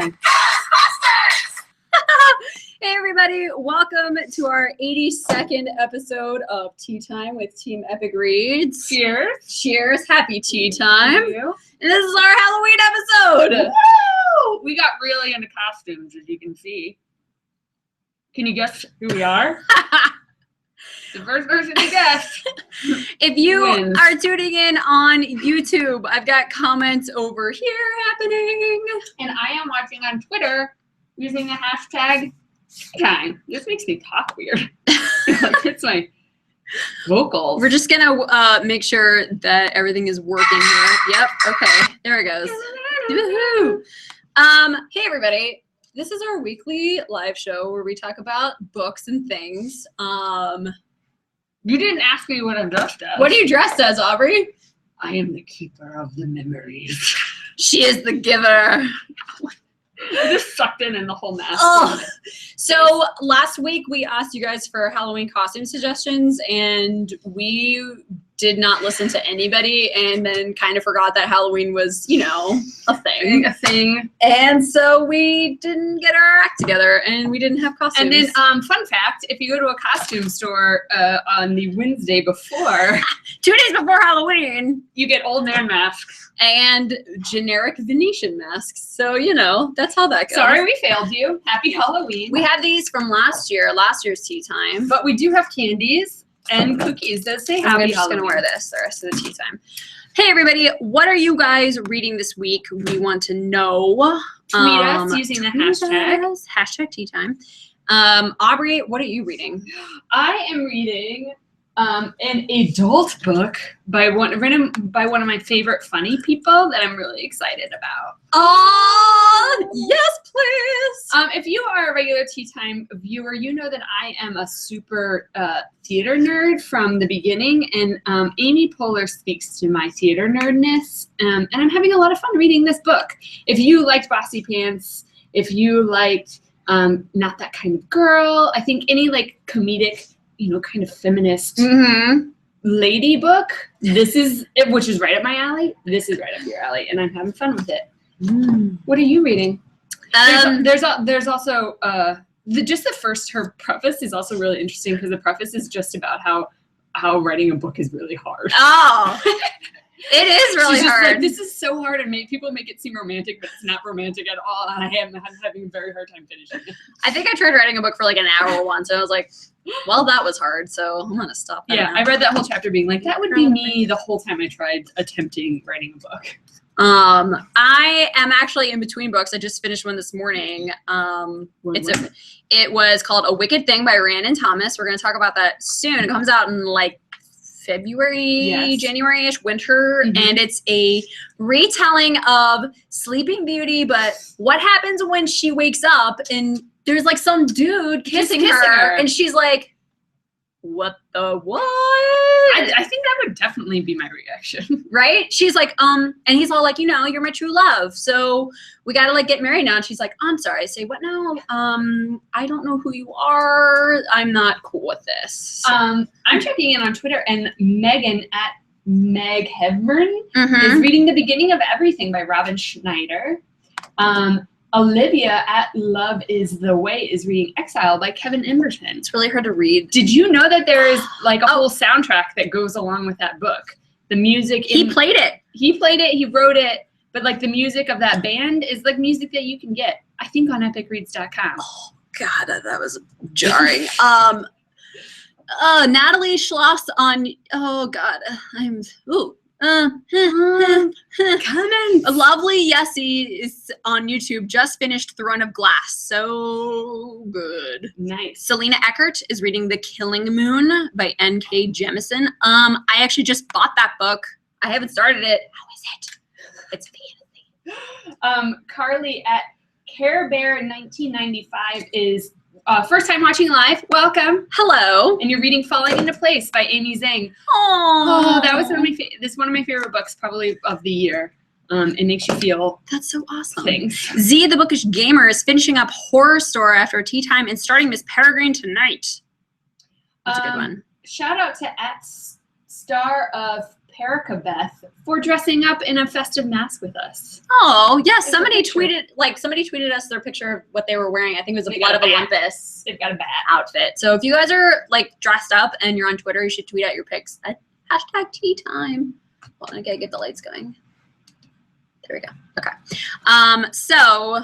time. Hey everybody, welcome to our 82nd episode of Tea Time with Team Epic Reads. Cheers. Cheers, happy tea time. Thank you. And this is our Halloween episode. Woo! We got really into costumes, as you can see. Can you guess who we are? The first person to guess. If you wins. are tuning in on YouTube, I've got comments over here happening. And I am watching on Twitter using the hashtag time. This makes me talk weird. It's my vocals. We're just gonna make sure that everything is working here. Yep, okay, there it goes. Woohoo! Hey everybody, this is our weekly live show where we talk about books and things. You didn't ask me what I'm dressed as. What are you dressed as, Aubrey? I am the keeper of the memories. She is the giver. I just sucked in the whole mask. Oh. So last week we asked you guys for Halloween costume suggestions, and we did not listen to anybody, and then kind of forgot that Halloween was, you know, a thing. And so we didn't get our act together, and we didn't have costumes. And then, fun fact, if you go to a costume store on the Wednesday before, 2 days before Halloween, you get old man masks. And generic Venetian masks. So, you know, that's how that goes. Sorry we failed you. Happy Halloween. We had these from last year's tea time. But we do have candies and cookies that say happy I'm just Halloween. going to wear this the rest of the tea time. Hey, everybody. What are you guys reading this week? We want to know. Tweet us using the hashtag. Hashtag tea time. Aubrey, what are you reading? I am reading an adult book written by one of my favorite funny people that I'm really excited about. Oh, yes, please. If you are a regular Tea Time viewer, you know that I am a super theater nerd from the beginning, and Amy Poehler speaks to my theater nerdness, and I'm having a lot of fun reading this book. If you liked Bossy Pants, if you liked Not That Kind of Girl, I think any like comedic, you know, kind of feminist lady book, this is it, which is right up my alley. This is right up your alley, and I'm having fun with it. What are you reading? There's also just the first, her preface is also really interesting because the preface is just about how writing a book is really hard. Oh, it is really She's just hard. like, this is so hard, and people make it seem romantic, but it's not romantic at all. And I'm having a very hard time finishing it. I think I tried writing a book for like an hour once, and I was like, well, that was hard, so I'm gonna stop that. Yeah, now. I read that whole chapter being like, that would be me the whole time I tried attempting writing a book. I am actually in between books. I just finished one this morning. It was called A Wicked Thing by Rhiannon Thomas. We're gonna talk about that soon. It comes out in like February, January-ish, winter, and it's a retelling of Sleeping Beauty, but what happens when she wakes up and there's like some dude kissing her, and she's like, what the what? I think that would definitely be my reaction. Right? She's like, and he's all like, you know, you're my true love, so we gotta like get married now. And she's like, I'm sorry, I say what now? I don't know who you are. I'm not cool with this. I'm checking in on Twitter, and Megan at Meg Hevern is reading The Beginning of Everything by Robin Schneider. Olivia at Love is the Way is reading Exile by Kevin Emberton. It's really hard to read. Did you know that there is like a whole soundtrack that goes along with that book? The music. He played it. He wrote it, but like the music of that band is like music that you can get, I think, on epicreads.com. Oh God, that was jarring. Natalie Schloss on, oh God, Lovely Yessie is on YouTube, just finished Throne of Glass. So good. Nice. Selena Eckert is reading The Killing Moon by N.K. Jemisin. I actually just bought that book. I haven't started it. How is it? It's fantasy. Carly at Care Bear 1995 is first time watching live. Welcome. Hello. And you're reading Falling Into Place by Amy Zhang. Oh, that was one of my favorite books probably of the year. It makes you feel that's so awesome. Things. Z the Bookish Gamer is finishing up Horror Store after tea time and starting Miss Peregrine tonight. That's a good one. Shout out to at Star of Erica Beth for dressing up in a festive mask with us. Oh, yes. Somebody tweeted us their picture of what they were wearing. I think it was a Blood of Olympus. They've got a bat outfit. So if you guys are like dressed up and you're on Twitter, you should tweet out your pics at #teatime. Well, I gotta get the lights going. There we go. Okay. So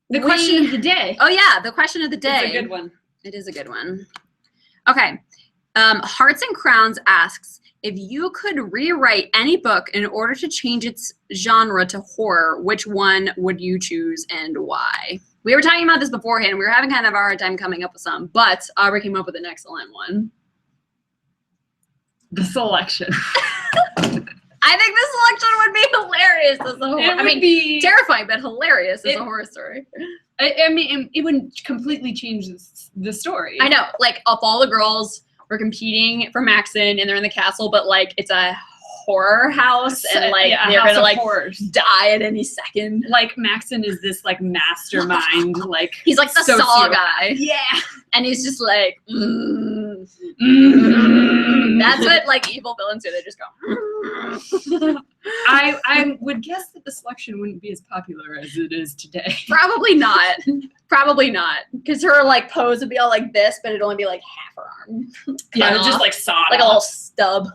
the question of the day. Oh yeah, the question of the day. It's a good one. It is a good one. Okay. Hearts and Crowns asks, if you could rewrite any book in order to change its genre to horror, which one would you choose and why? We were talking about this beforehand. We were having kind of a hard time coming up with some, but Aubrey came up with an excellent one. The Selection. I think the Selection would be hilarious as a horror. I mean, be terrifying, but hilarious as a horror story. I mean, it wouldn't completely change the story. I know. Like, of all the girls were competing for Maxon, and they're in the castle, but, like, it's a horror house, and, like, they're gonna, like, die at any second. Like, Maxon is this, like, mastermind, like... He's, like, the Saw guy. Yeah. And he's just, like, That's what, like, evil villains do. They just go, I would guess that the Selection wouldn't be as popular as it is today. Probably not. Probably not. Because her, like, pose would be all like this, but it'd only be, like, half her arm. Yeah, just, like, sawed like off. A little stub.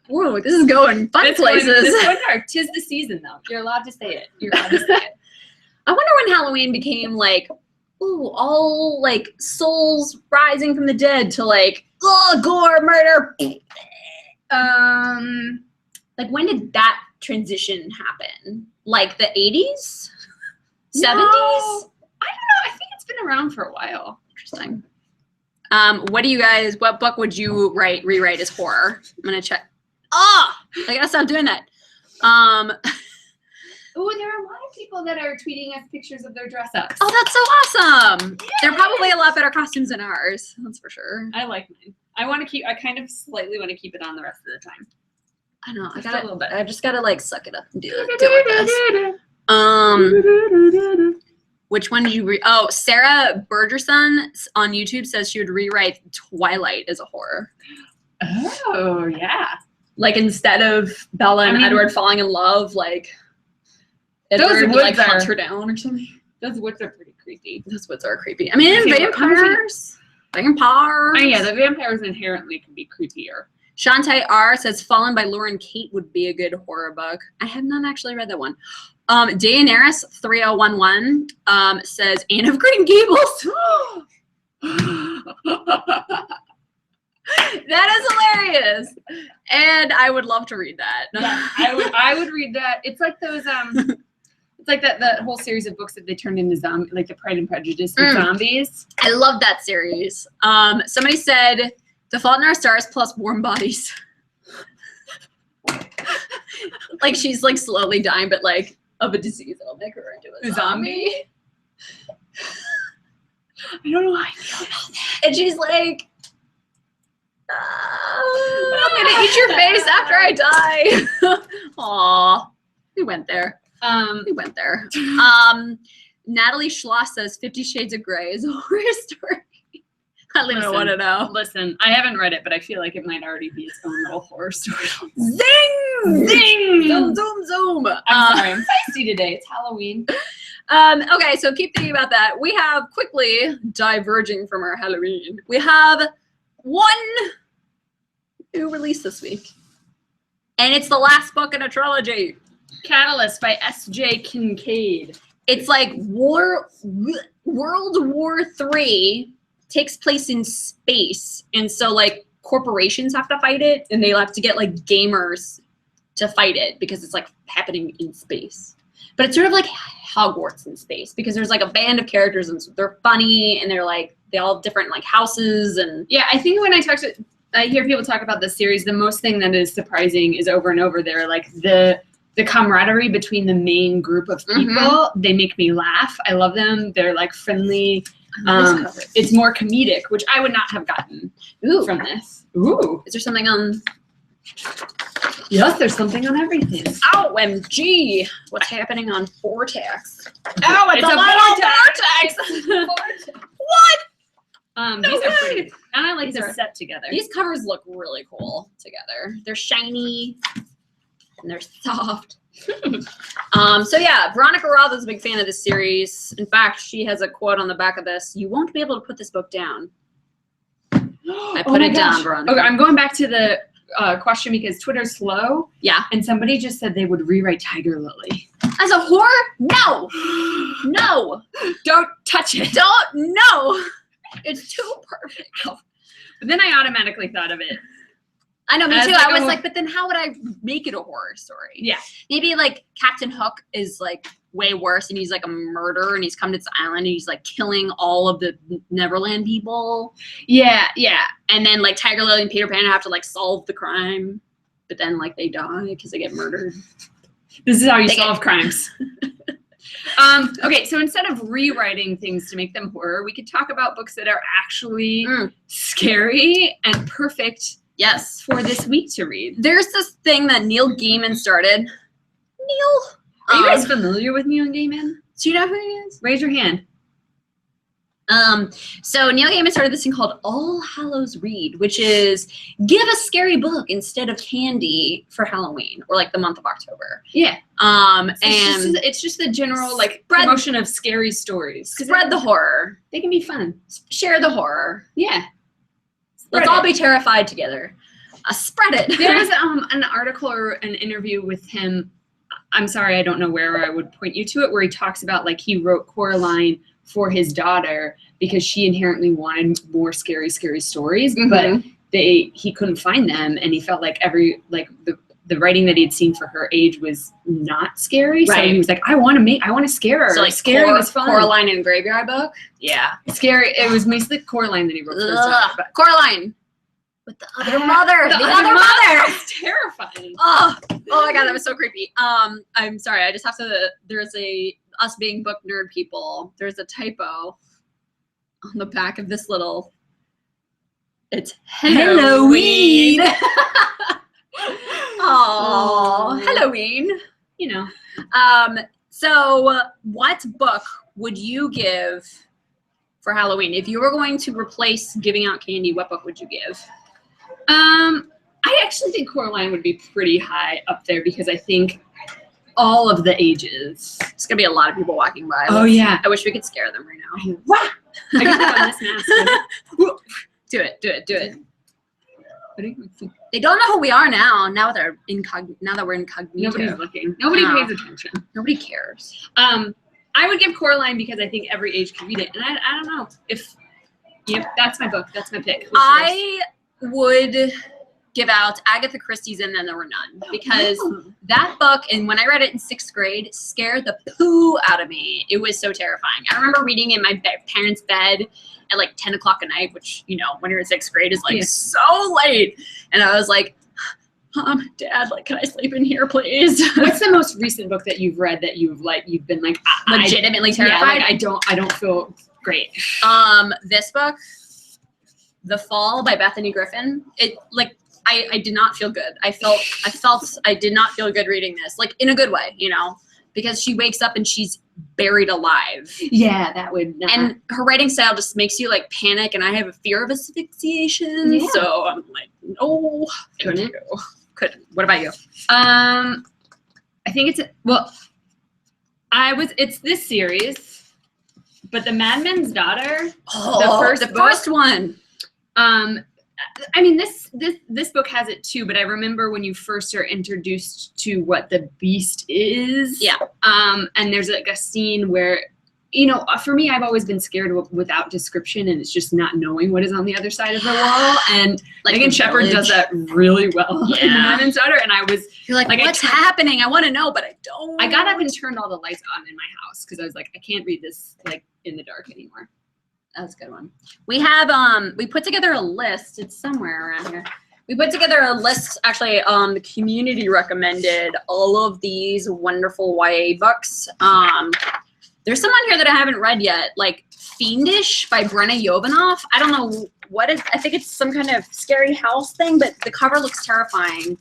Whoa, this is going fun places. This is dark. 'Tis the season, though. You're allowed to say it. You're allowed to say it. I wonder when Halloween became, like, ooh, all, like, souls rising from the dead to, like, oh, gore, murder. Like, when did that transition happen? Like, the 80s? 70s? No, I don't know. I think it's been around for a while. Interesting. What book would you rewrite as horror? I'm going to check. Oh, I got to stop doing that. Oh, there are a lot of people that are tweeting us pictures of their dress ups. Oh, that's so awesome. Yay! They're probably a lot better costumes than ours. That's for sure. I like mine. I kind of slightly want to keep it on the rest of the time. I know. Just a little bit. I just got to, like, suck it up and do it best. Which one did you Oh, Sarah Bergerson on YouTube says she would rewrite Twilight as a horror. Oh, yeah. Like, instead of Bella and Edward falling in love, like, Edward would, like, hunt her down or something. Those woods are pretty creepy. Those woods are creepy. I mean, vampires. Oh, yeah, the vampires inherently can be creepier. Shantae R says Fallen by Lauren Kate would be a good horror book. I have not actually read that one. Daenerys 3011 says Anne of Green Gables. That is hilarious, and I would love to read that. Yeah, I would read that. It's like those it's like that whole series of books that they turned into zombie, like the Pride and Prejudice with zombies. I love that series. Somebody said The Fault in Our Stars plus Warm Bodies. Like, she's, like, slowly dying, but, like, of a disease that'll make her into a zombie. I don't know why I feel about that. And she's like, I'm gonna eat your face after I die. Aw, we went there. Natalie Schloss says 50 Shades of Grey is a horror story. I don't want to know. Listen, I haven't read it, but I feel like it might already be its own little horror story. Zing! Zing! Zoom, zoom, zoom. I'm sorry, I'm feisty today. It's Halloween. Okay, so keep thinking about that. We have, quickly diverging from our Halloween, we have one new release this week. And it's the last book in a trilogy. Catalyst by S.J. Kincaid. It's like World War III takes place in space. And so, like, corporations have to fight it, and they have to get, like, gamers to fight it because it's, like, happening in space. But it's sort of like Hogwarts in space because there's, like, a band of characters, and they're funny, and they're, like, they all have different, like, houses. And yeah, I think when I hear people talk about this series, the most thing that is surprising is over and over there, like, the camaraderie between the main group of people. They make me laugh. I love them. They're, like, friendly. It's more comedic, which I would not have gotten from this. Ooh. Is there something on? Yes, there's something on everything. OMG. What's happening on Vortex? Oh, it's a vortex. What? These are pretty. And I like These this are- set together. These covers look really cool together. They're shiny and they're soft. So yeah, Veronica Roth is a big fan of this series. In fact, she has a quote on the back of this: "You won't be able to put this book down." I put it down, Veronica. Okay, I'm going back to the question because Twitter's slow. Yeah. And somebody just said they would rewrite Tiger Lily. As a horror? No. No. Don't touch it. Don't. No. It's too perfect. But then I automatically thought of it. I know, me As too. like I was a- like, but then how would I make it a horror story? Yeah. Maybe like Captain Hook is like way worse, and he's like a murderer, and he's come to this island, and he's like killing all of the Neverland people. Yeah. And then like Tiger Lily and Peter Pan have to like solve the crime, but then like they die because they get murdered. This is how you They solve crimes. Okay, so instead of rewriting things to make them horror, we could talk about books that are actually scary and perfect Yes. for this week to read. There's this thing that Neil Gaiman started. Neil? Are you guys familiar with Neil Gaiman? Do you know who he is? Raise your hand. So Neil Gaiman started this thing called All Hallows Read, which is give a scary book instead of candy for Halloween or like the month of October. Yeah. And It's just the general like Spread- promotion of scary stories. spread the horror. They can be fun. Share the horror. Yeah. Let's all be terrified together. Spread it. There's an article or an interview with him. I'm sorry, I don't know where I would point you to it, where he talks about like he wrote Coraline for his daughter because she inherently wanted more scary stories, but he couldn't find them, and he felt like the writing that he'd seen for her age was not scary. So Right. he was like, I want to scare her. So like scary was fun. Coraline and Graveyard Book. Yeah. Scary. It was mostly Coraline that he wrote for his daughter. Ugh. But Coraline. With the other mother. the The other other mother. It's terrifying. Oh my god, that was so creepy. I'm sorry, I just have to. There's us being book nerd people. There's a typo on the back of this little. It's Halloween. Oh, Halloween. You know. So what book would you give for Halloween if you were going to replace giving out candy? What book would you give? I actually think Coraline would be pretty high up there because I think all of the ages. It's gonna be a lot of people walking by. Oh, yeah. I wish we could scare them right now. Wah! I can put on this mask. Do it. What do you think? They don't know who we are now. Now that we're incognito. Nobody's looking. Nobody No. pays attention. Nobody cares. I would give Coraline because I think every age can read it, and I don't know if. Yep, that's my book. That's my pick. Who's yours? I would give out Agatha Christie's And Then There Were None because that book, and when I read it in 6th grade, scared the poo out of me. It was so terrifying. I remember reading in my parents' bed at like 10 o'clock at night, which, you know, when you're in 6th grade is like so late. And I was like, Mom, Dad, like, can I sleep in here, please? What's the most recent book that you've read that you've been like Legitimately terrified? Yeah, like I don't feel great. This book, The Fall by Bethany Griffin. It like I did not feel good. I felt I did not feel good reading this, like in a good way, you know, because she wakes up and she's buried alive. Yeah, that would not. And her writing style just makes you like panic, and I have a fear of asphyxiation. Yeah. So I'm like, no, Couldn't. Couldn't. What about you? I think it's this series, but The Madman's Daughter. The first one. I mean, this book has it too, but I remember when you first are introduced to what the beast is. Yeah. And there's like a scene where, you know, for me, I've always been scared without description, and it's just not knowing what is on the other side of the wall. And Like Megan The Shepherd Village. does that really well in The Yeah. Madman's Daughter, and I was You're like, Like, I what's tried- happening? I want to know, but I don't. I got up and turned all the lights on in my house because I was like, I can't read this like in the dark anymore. That's a good one. We have we put together a list. It's somewhere around here. We put together a list. Actually, the community recommended all of these wonderful YA books. There's some on here that I haven't read yet, like Fiendish by Brenna Jovanoff. I don't know what it. I think it's some kind of scary house thing, but the cover looks terrifying.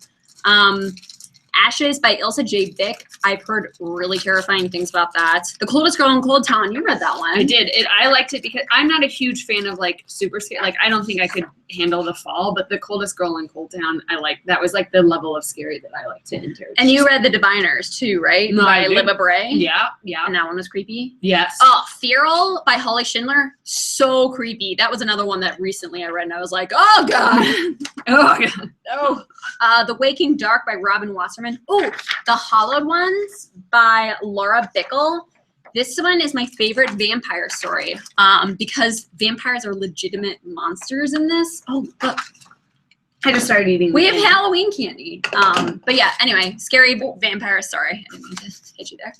Ashes by Ilsa J. Vick. I've heard really terrifying things about that. The Coldest Girl in Cold Town. You read that one. I did. I liked it because I'm not a huge fan of like super scary. Like I don't think I could handle the fall, but The Coldest Girl in Cold Town, that was like the level of scary that I like to enter. And you read The Diviners too, right? No, by I did. Libba Bray. Yeah, yeah. And that one was creepy. Yes. Oh, Feral by Holly Schindler. So creepy. That was another one that recently I read and I was like, oh God. Oh, God. Oh. The Waking Dark by Robin Wasserman. Oh, The Hollowed Ones by Laura Bickle. This one is my favorite vampire story because vampires are legitimate monsters in this. Oh, look. I just started eating. We have Halloween candy. But yeah, anyway, scary vampire story. I didn't mean to hit you there.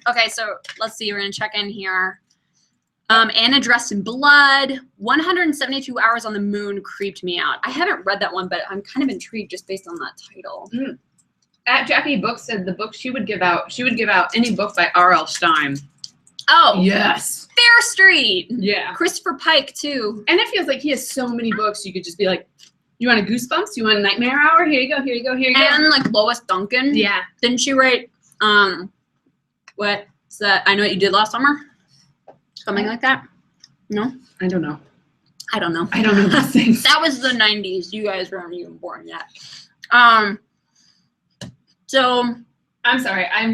Okay, so let's see. We're going to check in here. Anna Dressed in Blood. 172 Hours on the Moon creeped me out. I haven't read that one, but I'm kind of intrigued just based on that title. Mm. At Jackie Books said the book she would give out any book by R.L. Stein. Oh, Yes. Fair Street. Yeah. Christopher Pike too. And it feels like he has so many books. You could just be like, you want a Goosebumps? You want a Nightmare Hour? Here you go. Here you go. Here you go. And like Lois Duncan. Yeah. Didn't she write what's that? I Know What You Did Last Summer? Something like that? No? I don't know. I don't know. I don't know those things. That was the 90s. You guys weren't even born yet. So I'm sorry. I'm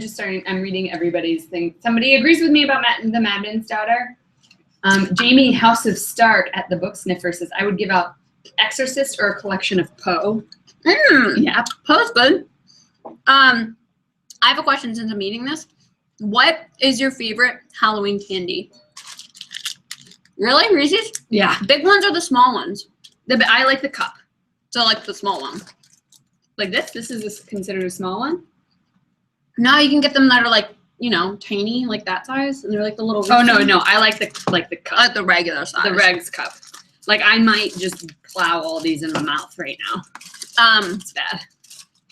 reading everybody's thing. Somebody agrees with me about the Madman's Daughter. Jamie House of Stark at the Book Sniffer says, I would give out Exorcist or a collection of Poe. Yeah, Poe's good. I have a question since I'm eating this. What is your favorite Halloween candy? Really? Reese's? Yeah. Big ones or the small ones? I like the cup. So like the small one. Like this? This is considered a small one? No, you can get them that are like, you know, tiny, like that size. And they're like the little Oh, no. I like the cup. like the regular size. The Regs cup. Like I might just plow all these in my mouth right now. It's bad.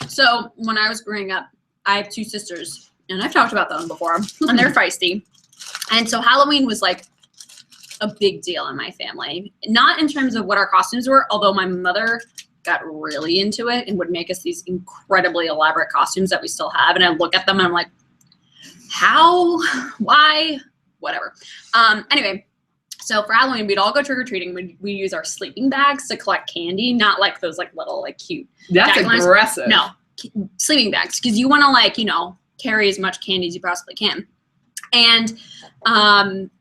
So when I was growing up, I have two sisters, and I've talked about them before, and they're feisty. And so Halloween was like a big deal in my family. Not in terms of what our costumes were, although my mother got really into it and would make us these incredibly elaborate costumes that we still have. And I look at them and I'm like, how? Why? Whatever. Anyway, so for Halloween, we'd all go trick-or-treating. We use our sleeping bags to collect candy, not like those like little like cute. That's aggressive. No, sleeping bags, because you want to like, you know, carry as much candy as you possibly can. And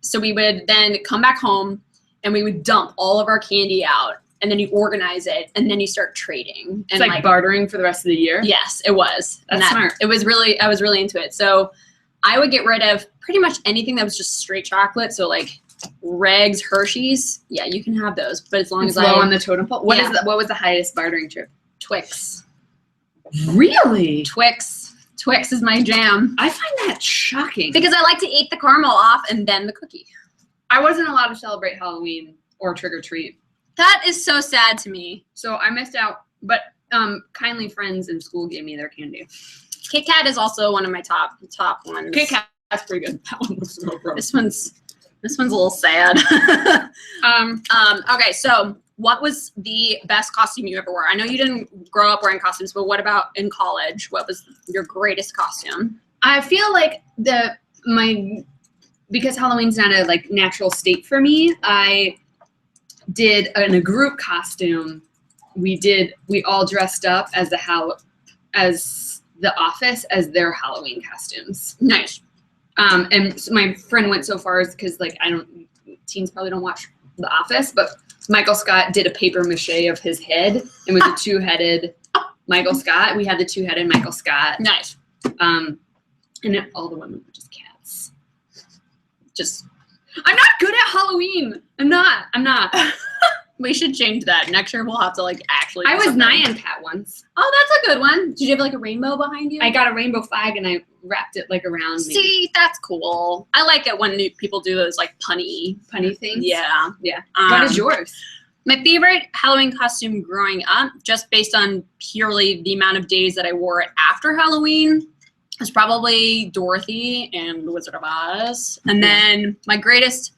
so we would then come back home and we would dump all of our candy out, and then you organize it, and then you start trading. It's and like bartering for the rest of the year? Yes, it was. That's smart. I was really into it. So I would get rid of pretty much anything that was just straight chocolate. So like Regs, Hershey's, yeah, you can have those, but as long as low on the totem pole. What was the highest bartering trip? Twix. Really? Twix is my jam. I find that shocking. Because I like to eat the caramel off and then the cookie. I wasn't allowed to celebrate Halloween or trick or treat. That is so sad to me. So I missed out, but kindly friends in school gave me their candy. Kit Kat is also one of my top ones. Kit Kat's pretty good. That one looks real gross. This one's a little sad. Okay, so what was the best costume you ever wore? I know you didn't grow up wearing costumes, but what about in college? What was your greatest costume? I feel like because Halloween's not a like natural state for me, I did in a group costume. We all dressed up as the Office as their Halloween costumes. Nice. And so my friend went so far as because like teens probably don't watch The Office, but Michael Scott did a paper mache of his head and was a two-headed Michael Scott. We had the two-headed Michael Scott. Nice. And all the women were just cats. I'm not good at Halloween. I'm not. We should change that. Next year we'll have to like actually. I was Nyan Cat once. Oh, that's a good one. Did you have like a rainbow behind you? I got a rainbow flag and I wrapped it like around me. See, that's cool. I like it when people do those like punny things. Yeah. Yeah. What is yours? My favorite Halloween costume growing up, just based on purely the amount of days that I wore it after Halloween, was probably Dorothy and Wizard of Oz. And then my greatest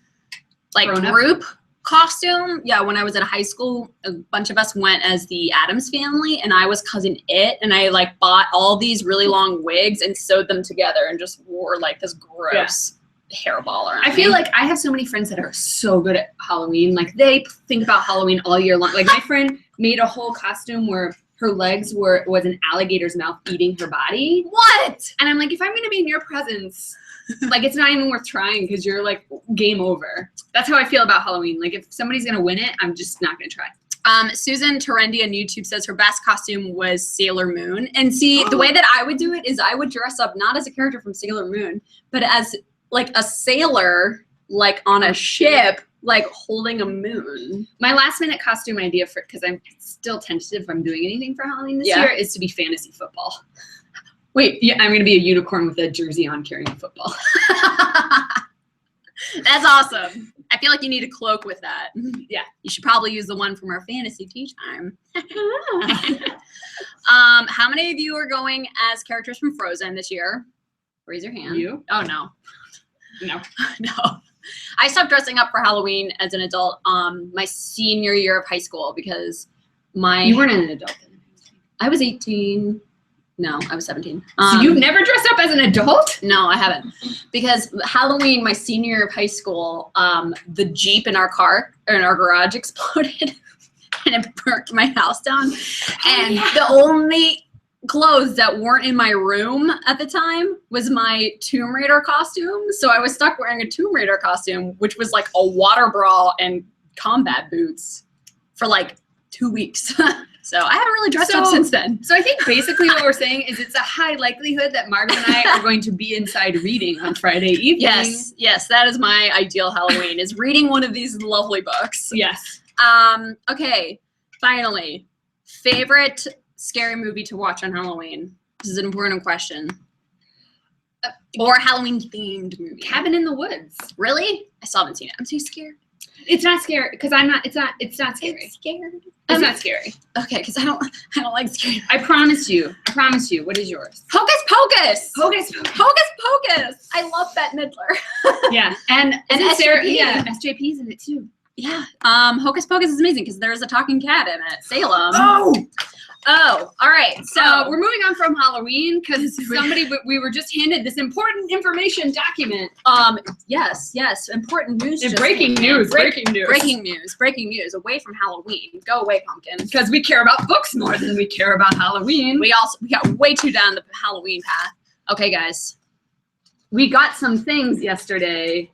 like Grown up? group Costume, yeah, when I was at high school, a bunch of us went as the Addams Family, and I was Cousin It, and I like bought all these really long wigs and sewed them together and just wore like this gross hairball around I feel like I have so many friends that are so good at Halloween. Like they think about Halloween all year long. Like my friend made a whole costume where her legs was an alligator's mouth eating her body. What? And I'm like, if I'm gonna be in your presence, like it's not even worth trying because you're like game over. That's how I feel about Halloween. Like if somebody's gonna win it, I'm just not gonna try. Susan Terendi on YouTube says her best costume was Sailor Moon. And see, the way that I would do it is I would dress up not as a character from Sailor Moon, but as like a sailor, like on a ship, like holding a moon. My last minute costume idea for, because I'm still tentative if I'm doing anything for Halloween this year, is to be fantasy football. Wait, yeah, I'm gonna be a unicorn with a jersey on carrying a football. That's awesome. I feel like you need a cloak with that. Yeah. You should probably use the one from our fantasy tea time. How many of you are going as characters from Frozen this year? Raise your hand. You? Oh, no. No. No. I stopped dressing up for Halloween as an adult my senior year of high school because You weren't an adult then. I was 18. No, I was 17. So you've never dressed up as an adult? No, I haven't. Because Halloween, my senior year of high school, the Jeep in our garage exploded and it burnt my house down. And the only clothes that weren't in my room at the time was my Tomb Raider costume. So I was stuck wearing a Tomb Raider costume, which was like a water bra and combat boots for like 2 weeks. So I haven't really dressed up since then. So I think basically what we're saying is it's a high likelihood that Margot and I are going to be inside reading on Friday evening. Yes, that is my ideal Halloween, is reading one of these lovely books. Yes. Okay, finally, favorite scary movie to watch on Halloween? This is an important question. Or Halloween-themed movie. Cabin in the Woods. Really? I still haven't seen it. I'm too scared. It's not scary because it's not scary. It's scared. It's not scary. Okay, because I don't like scary. I promise you. What is yours? Hocus Pocus. Hocus Pocus. I love Bette Midler. Yeah, and SJP. Yeah, SJP's in it too. Yeah. Hocus Pocus is amazing because there's a talking cat in it. Salem. Oh, all right. So we're moving on from Halloween because we were just handed this important information document. Yes. Important news. Breaking news. Away from Halloween. Go away, pumpkin. Because we care about books more than we care about Halloween. We got way too down the Halloween path. Okay, guys. We got some things yesterday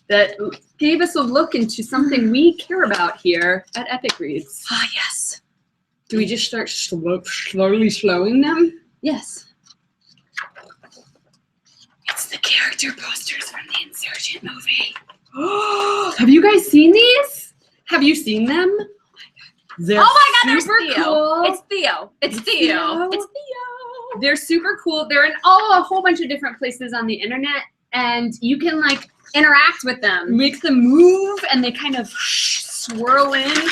that gave us a look into something we care about here at Epic Reads. Ah, yes. Do we just start slowly slowing them? Yes. It's the character posters from the Insurgent movie. Have you guys seen these? Have you seen them? They're super cool. It's Theo. It's Theo. They're super cool. They're in a whole bunch of different places on the internet, and you can like interact with them, make them move, and they kind of swirl in.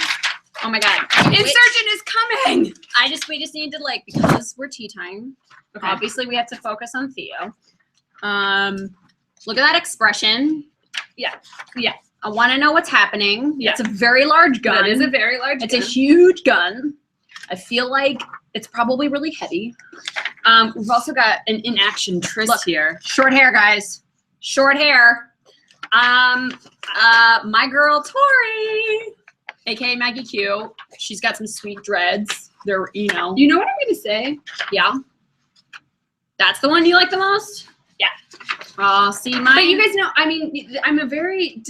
Oh my God. Insurgent is coming! We just need to because we're tea time, okay. Obviously we have to focus on Theo. Look at that expression. Yeah. I want to know what's happening. Yeah. It's a very large gun. That is a very large gun. It's a huge gun. I feel like it's probably really heavy. We've also got an in-action Tris here. Short hair, guys. Short hair. My girl Tori, aka Maggie Q. She's got some sweet dreads. They're, You know what I'm gonna say? Yeah. That's the one you like the most? Yeah. See, mine. But you guys know, I mean, I'm a very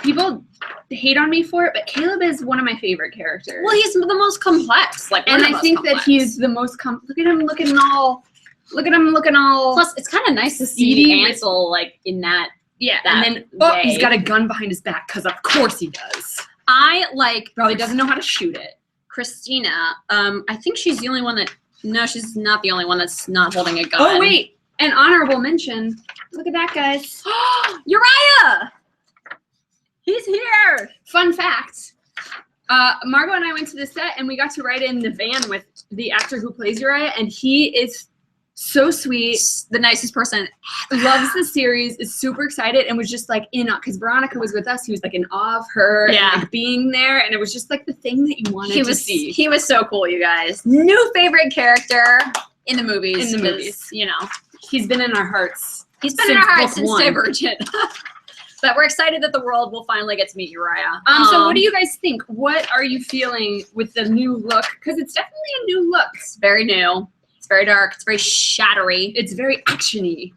people hate on me for it, but Caleb is one of my favorite characters. Well, he's the most complex. And I think that he's the most look at him looking all. Plus, it's kind of nice to see Ansel in that. Yeah, and then he's got a gun behind his back because of course he does. Probably doesn't know how to shoot it. Christina, I think she's the only one that. No, she's not the only one that's not holding a gun. Oh wait, an honorable mention. Look at that, guys. Uriah! He's here! Fun fact. Margot and I went to the set and we got to ride in the van with the actor who plays Uriah, and he is So sweet. The nicest person. Loves the series, is super excited, and was just like in awe, because Veronica was with us. He was like in awe of her and like being there, and it was just like the thing that you wanted to see. He was so cool, you guys. New favorite character in the movies. In the movies. You know. He's been in our hearts. He's been in our hearts since Divergent. But we're excited that the world will finally get to meet Uriah. So what do you guys think? What are you feeling with the new look? Because it's definitely a new look. It's very new. It's very dark. It's very shattery. It's very action-y.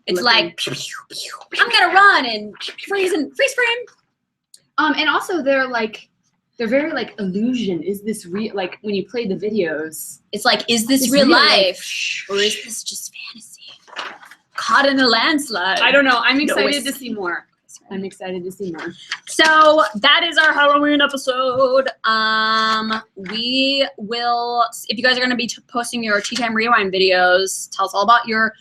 It's like, pew, pew, pew, I'm gonna run and freeze frame. And also they're very like illusion. Is this real? Like when you play the videos, it's like, is this real life? Or is this just fantasy? Caught in a landslide. I don't know. I'm excited to see more. I'm excited to see more. So that is our Halloween episode. We will, if you guys are going to be posting your Tea Time Rewind videos, tell us all about your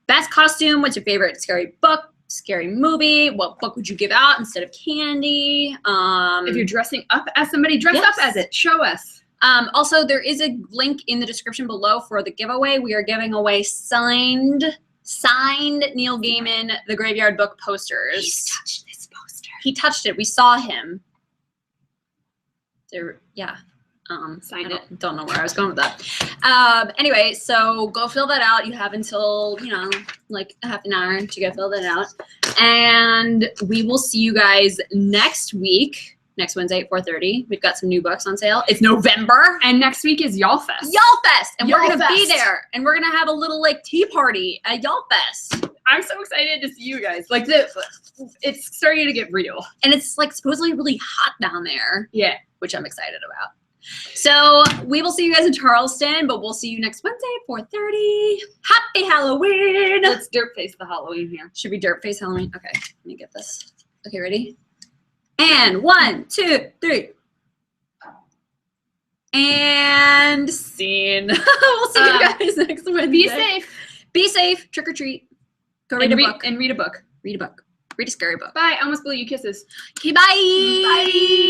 best costume. What's your favorite scary book, scary movie? What book would you give out instead of candy? If you're dressing up as somebody, dress up as it. Show us. Also, there is a link in the description below for the giveaway. We are giving away signed Neil Gaiman The Graveyard Book posters. He's touched this poster. He touched it. We saw him. There, yeah. Signed it. Don't know where I was going with that. Anyway, so go fill that out. You have until, like half an hour to go fill that out. And we will see you guys next week. Next Wednesday at 4:30. We've got some new books on sale. It's November. And next week is Y'all Fest. Y'all Fest. And we're going to be there. And we're going to have a little tea party at Y'all Fest. I'm so excited to see you guys. Like it's starting to get real. And it's supposedly really hot down there. Yeah. Which I'm excited about. So we will see you guys in Charleston, but we'll see you next Wednesday at 4:30. Happy Halloween. Let's dirt face the Halloween here. Should we dirt face Halloween? Okay, let me get this. Okay, ready? And 1, 2, 3. And scene. We'll see you guys next Wednesday. Be safe. Be safe. Trick or treat. Go read a book. And read a book. Read a book. Read a scary book. Bye. I almost blew you kisses. Okay, bye. Bye.